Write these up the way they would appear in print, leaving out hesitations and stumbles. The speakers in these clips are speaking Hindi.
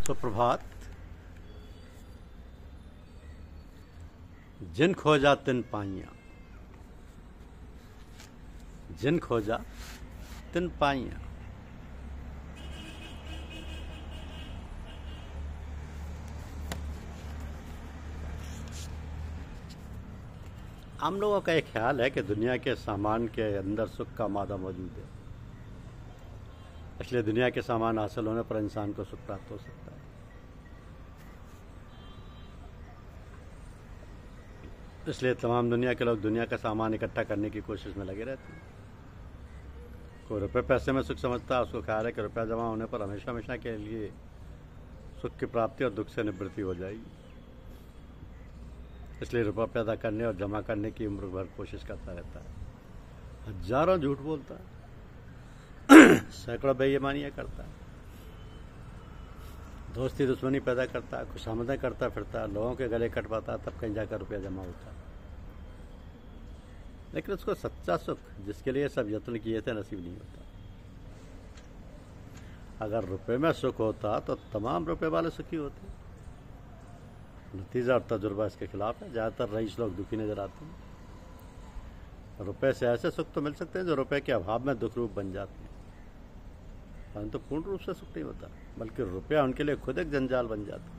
सुप्रभात। जिन खोजा तिन पाइयां, जिन खोजा तिन पाइयां। हम लोगों का एक ख्याल है कि दुनिया के सामान के अंदर सुख का मादा मौजूद है, इसलिए दुनिया के सामान हासिल होने पर इंसान को सुख प्राप्त हो सकता है। इसलिए तमाम दुनिया के लोग दुनिया का सामान इकट्ठा करने की कोशिश में लगे रहते हैं। कोई रुपये पैसे में सुख समझता है, उसको ख्याल है कि रुपया जमा होने पर हमेशा हमेशा के लिए सुख की प्राप्ति और दुख से निवृत्ति हो जाएगी। इसलिए रुपया पैदा करने और जमा करने की उम्र भर कोशिश करता रहता है। हजारों झूठ बोलता है, सैकड़ों बेईमानियां करता है, दोस्ती दुश्मनी पैदा करता है, खुशामदें करता फिरता है, लोगों के गले कटवाता है, तब कहीं जाकर रुपया जमा होता है। लेकिन उसको सच्चा सुख, जिसके लिए सब यत्न किए थे, नसीब नहीं होता। अगर रुपए में सुख होता तो तमाम रुपए वाले सुखी होते। नतीजा और तजुर्बा इसके खिलाफ है। ज़्यादातर रईस लोग दुखी नजर आते हैं। रुपए से ऐसे सुख तो मिल सकते हैं जो रुपए के अभाव में दुख रूप बन जाते हैं, परंतु पूर्ण रूप से सुख नहीं होता, बल्कि रुपया उनके लिए खुद एक जंजाल बन जाता है।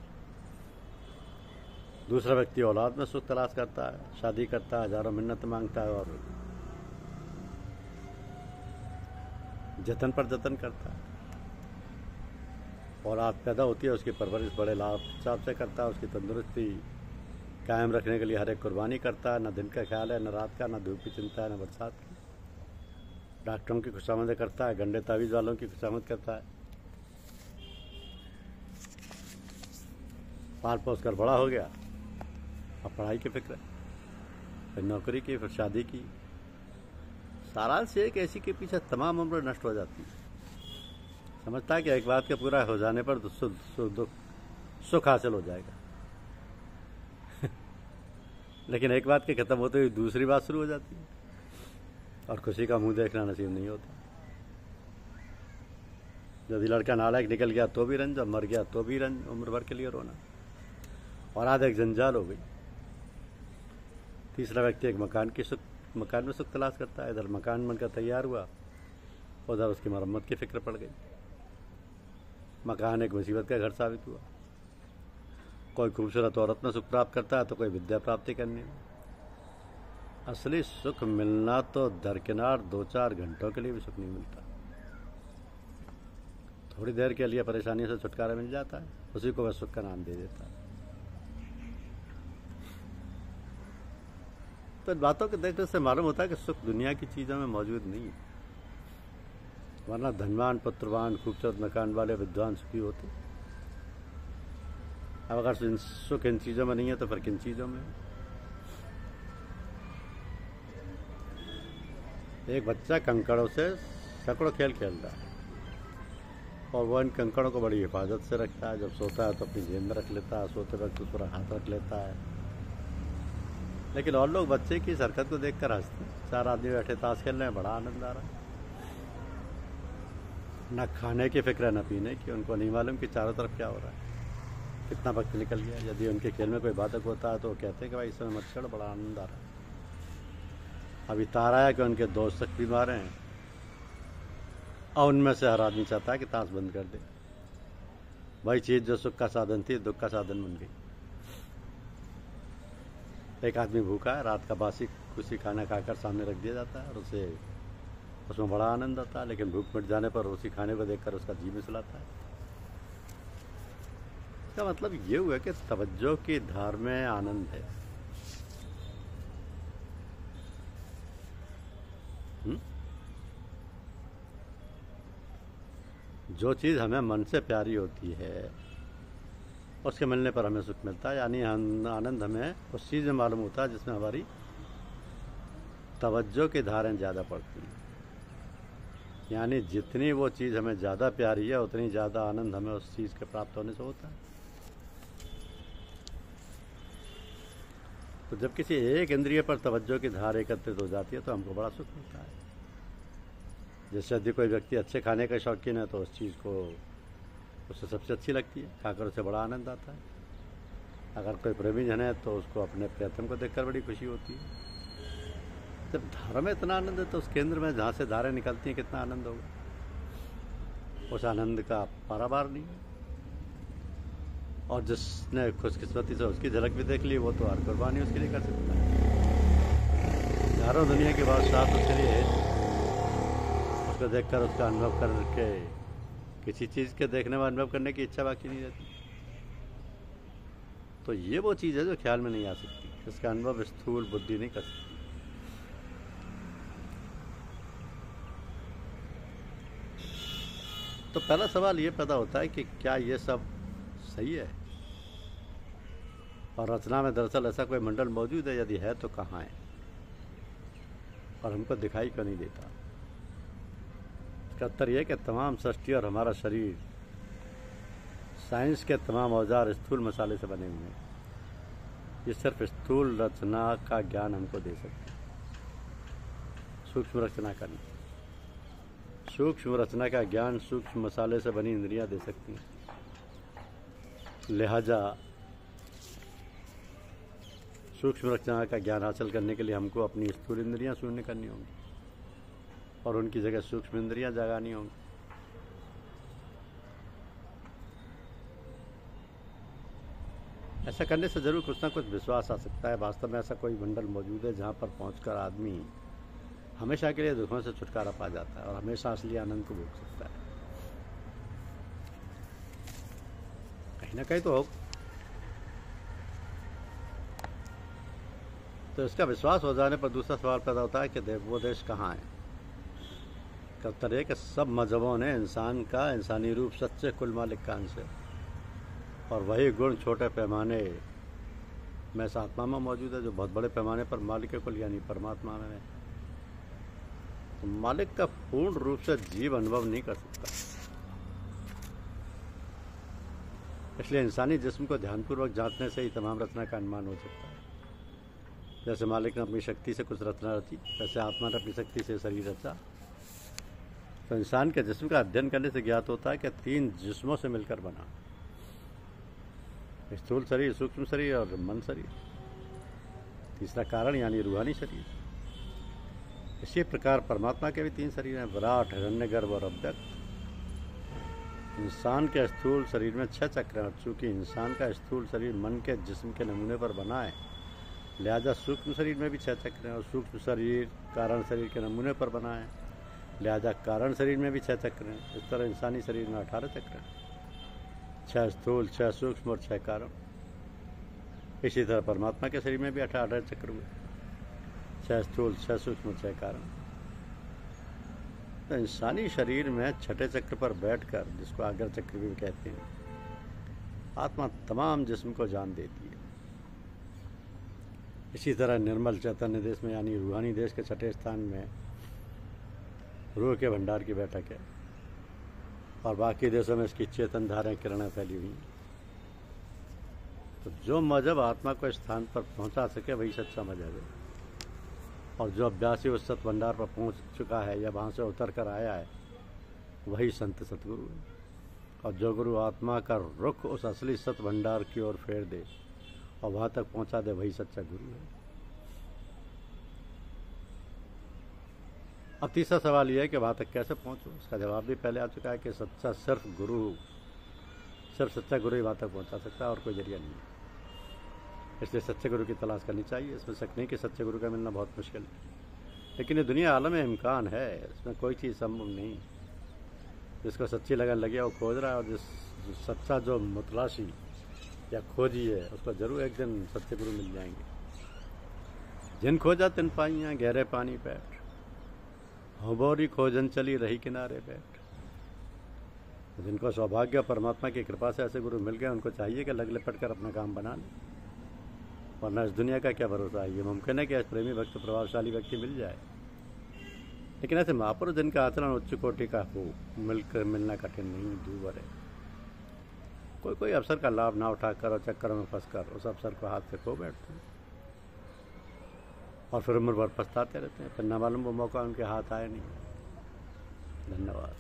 दूसरा व्यक्ति औलाद में सुख तलाश करता है, शादी करता है, हजारों मिन्नत मांगता है और जतन पर जतन करता है। औलाद पैदा होती है, उसकी परवरिश बड़े लाभ हिसाब से करता है, उसकी तंदुरुस्ती कायम रखने के लिए हर एक कुर्बानी करता है। न दिन का ख्याल है, न रात का, न धूप की चिंता है, न बरसात की। डॉक्टरों की खुशामद करता है, गंडे तावीज़ वालों की खुशामद करता है। पाल पोस कर बड़ा हो गया, अब पढ़ाई की फिक्र है, फिर नौकरी की, फिर शादी की। सारांश एक ऐसी के पीछे तमाम उम्र नष्ट हो जाती है। समझता है कि एक बात के पूरा हो जाने पर सुख हासिल हो जाएगा, लेकिन एक बात के खत्म होते हुए दूसरी बात शुरू हो जाती है और खुशी का मुंह देखना नसीब नहीं होता। यदि लड़का नालायक निकल गया तो भी रंज, और मर गया तो भी रंज, उम्र भर के लिए रोना। और आज एक जंजाल हो गई। तीसरा व्यक्ति एक मकान में सुख तलाश करता है। इधर मकान बनकर तैयार हुआ, उधर उसकी मरम्मत की फिक्र पड़ गई। मकान एक मुसीबत का घर साबित हुआ। कोई खूबसूरत औरत में सुख प्राप्त करता है तो कोई विद्या प्राप्ति करने में। असली सुख मिलना तो दरकिनार 2-4 घंटों के लिए भी सुख नहीं मिलता। थोड़ी देर के लिए परेशानी से छुटकारा मिल जाता है, उसी को वह सुख का नाम दे देता है। तो इन बातों के देखने से मालूम होता है कि सुख दुनिया की चीज़ों में मौजूद नहीं है, वरना धनवान, पुत्रवान, खूबसूरत मकान वाले विद्वान सुखी होते। अब अगर सुख इन चीज़ों में नहीं है तो फिर किन चीज़ों में? एक बच्चा कंकड़ों से सैकड़ों खेल खेलता है और वह इन कंकड़ों को बड़ी हिफाजत से रखता है। जब सोता है तो अपनी जेब में रख लेता है, सोते वक्त उस पर हाथ रख लेता है। लेकिन और लोग बच्चे की इस हरकत को देखकर हंसते हैं। 4 आदमी बैठे ताश खेल रहे हैं, बड़ा आनंद आ रहा है। न खाने की फिक्र है, न पीने की। उनको नहीं मालूम कि चारों तरफ क्या हो रहा है, कितना वक्त निकल गया। यदि उनके खेल में कोई बाधक होता है तो वो कहते हैं कि भाई इस समय मत छेड़ो, बड़ा आनंद आ रहा है। अभी तार आया कि उनके दोस्त तक बीमार हैं और उनमें से हर आदमी चाहता है कि ताश बंद कर दे। वही चीज़ जो सुख का साधन थी, दुख का साधन बन गई। एक आदमी भूखा है, रात का बासी कुछ खाना खाकर सामने रख दिया जाता है और उसमें बड़ा आनंद आता है। लेकिन भूख मिट जाने पर उसी खाने को देखकर उसका जी मिसलाता है। इसका मतलब ये हुआ कि तवज्जो की धार में आनंद है। जो चीज़ हमें मन से प्यारी होती है उसके मिलने पर हमें सुख मिलता है, यानी आनंद हमें उस चीज़ में मालूम होता है जिसमें हमारी तवज्जो की धारें ज़्यादा पड़ती हैं। यानी जितनी वो चीज़ हमें ज़्यादा प्यारी है उतनी ज़्यादा आनंद हमें उस चीज़ के प्राप्त होने से होता है। तो जब किसी एक इंद्रिय पर तवज्जो की धार एकत्रित हो जाती है तो हमको बड़ा सुख मिलता है। जैसे यदि कोई व्यक्ति अच्छे खाने का शौकीन है तो उस चीज़ को उसे सबसे अच्छी लगती है, खाकर उसे बड़ा आनंद आता है। अगर कोई प्रेमी जन है तो उसको अपने प्रियतम को देखकर बड़ी खुशी होती है। जब धारा में इतना आनंद है तो उस केंद्र में जहाँ से धारें निकलती हैं कितना आनंद होगा। उस आनंद का पारावार नहीं है। और जिसने खुशकिस्मती से उसकी झलक भी देख ली वो तो हर कुर्बानी उसके लिए कर सकता है। चारों दुनिया के बादशाह उसके लिए उसको देखकर उसका अनुभव करके किसी चीज़ के देखने में अनुभव करने की इच्छा बाकी नहीं रहती। तो ये वो चीज़ है जो ख्याल में नहीं आ सकती, इसका अनुभव स्थूल बुद्धि नहीं कर सकती। तो पहला सवाल ये पैदा होता है कि क्या ये सब सही है, और रचना में दरअसल ऐसा कोई मंडल मौजूद है, यदि है तो कहाँ है और हमको दिखाई क्यों नहीं देता। इसका उत्तर यह कि तमाम सृष्टि और हमारा शरीर साइंस के तमाम औजार स्थूल मसाले से बने हुए हैं। ये सिर्फ स्थूल रचना का ज्ञान हमको दे सकते हैं, सूक्ष्म रचना का नहीं। सूक्ष्म रचना का ज्ञान सूक्ष्म मसाले से बनी इंद्रियां दे सकती हैं। लिहाजा सूक्ष्म रचना का ज्ञान हासिल करने के लिए हमको अपनी स्थूल इंद्रियां शून्य करनी होंगी और उनकी जगह सूक्ष्म इंद्रियां जगानी होंगी। ऐसा करने से जरूर कुछ ना कुछ विश्वास आ सकता है। वास्तव में ऐसा कोई मंडल मौजूद है जहाँ पर पहुँचकर आदमी हमेशा के लिए दुखों से छुटकारा पा जाता है और हमेशा असली आनंद को भोग सकता है। कहीं ना कहीं तो हो। तो इसका विश्वास हो जाने पर दूसरा सवाल पैदा होता है कि वो देश कहाँ है। इसका उत्तर है कि सब मजहबों ने इंसान का इंसानी रूप सच्चे कुल मालिक का अंश है और वही गुण छोटे पैमाने में इस आत्मा में मौजूद है जो बहुत बड़े पैमाने पर मालिक कुल यानी परमात्मा में है। तो मालिक का पूर्ण रूप से जीव अनुभव नहीं कर सकता, इसलिए इंसानी जिस्म को ध्यानपूर्वक जांचने से ही तमाम रचना का अनुमान हो सकता है। जैसे मालिक ने अपनी शक्ति से कुछ रचना रची, वैसे आत्मा ने अपनी शक्ति से शरीर रचा। तो इंसान के जिस्म का अध्ययन करने से ज्ञात होता है कि 3 जिस्मों से मिलकर बना, स्थूल शरीर, सूक्ष्म शरीर और मन शरीर। तीसरा कारण यानी रूहानी शरीर। इसी प्रकार परमात्मा के भी 3 शरीर हैं, विराट, हिरण्यगर्भ और अव्यक्त। इंसान के स्थूल शरीर में 6 चक्र हैं और चूंकि इंसान का स्थूल शरीर मन के जिस्म के नमूने पर बना है, लिहाजा सूक्ष्म शरीर में भी 6 चक्र हैं और सूक्ष्म शरीर कारण शरीर के नमूने पर बना है, लिहाजा कारण शरीर में भी 6 चक्र हैं। इस तरह इंसानी शरीर में 18 चक्र हैं, 6 स्थूल, 6 सूक्ष्म और 6 कारण। इसी तरह परमात्मा के शरीर में भी 18 चक्र हुए, 6 स्थूल, 6 सूक्ष्म, 6 कारण। तो इंसानी शरीर में 6ठे चक्र पर बैठकर, जिसको आगर चक्र भी कहते हैं, आत्मा तमाम जिस्म को जान देती है। इसी तरह निर्मल चैतन्य देश में यानी रूहानी देश के 6ठे स्थान में रूह के भंडार की बैठक है और बाकी देशों में इसकी चेतन धाराएं किरणें फैली हुई हैं। तो जो मजहब आत्मा को स्थान पर पहुंचा सके वही सच्चा मजहब है, और जो अभ्यासी उस सत भंडार पर पहुंच चुका है या वहां से उतर कर आया है वही संत सतगुरु है। और जो गुरु आत्मा का रुख उस असली सत भंडार की ओर फेर दे और वहां तक पहुंचा दे वही सच्चा गुरु है। अब तीसरा सवाल यह है कि वहां तक कैसे पहुंचो। इसका जवाब भी पहले आ चुका है कि सच्चा सिर्फ सच्चा गुरु ही वहां तक पहुंचा सकता है और कोई जरिया नहीं है। इसलिए सच्चे गुरु की तलाश करनी चाहिए। इसमें शक नहीं कि सच्चे गुरु का मिलना बहुत मुश्किल है, लेकिन ये दुनिया आलम में इम्कान है, इसमें कोई चीज़ संभव नहीं। जिसको सच्ची लगन लगे वो खोज रहा है, और जो सच्चा जो मुतलाशी या खोजी है उसको जरूर एक दिन सच्चे गुरु मिल जाएंगे। जिन खोजा तिन पाइयाँ गहरे पानी बैठ, हबोरी खोजन चली रही किनारे बैठ। जिनको सौभाग्य परमात्मा की कृपा से ऐसे गुरु मिल गए, उनको चाहिए कि लग लिपट कर अपना काम बना लें, वरना इस दुनिया का क्या भरोसा है। ये मुमकिन है कि ऐसे प्रेमी भक्त प्रभावशाली व्यक्ति मिल जाए, लेकिन ऐसे महापुरुष जिनका आचरण उच्च कोटि का हो मिलकर मिलना कठिन नहीं, दूभर है। कोई अवसर का लाभ ना उठाकर और चक्करों में फंसकर उस अवसर को हाथ से खो बैठते हैं और फिर उम्र भर पछताते रहते हैं, फिर न मालूम वो मौका उनके हाथ आए नहीं। धन्यवाद।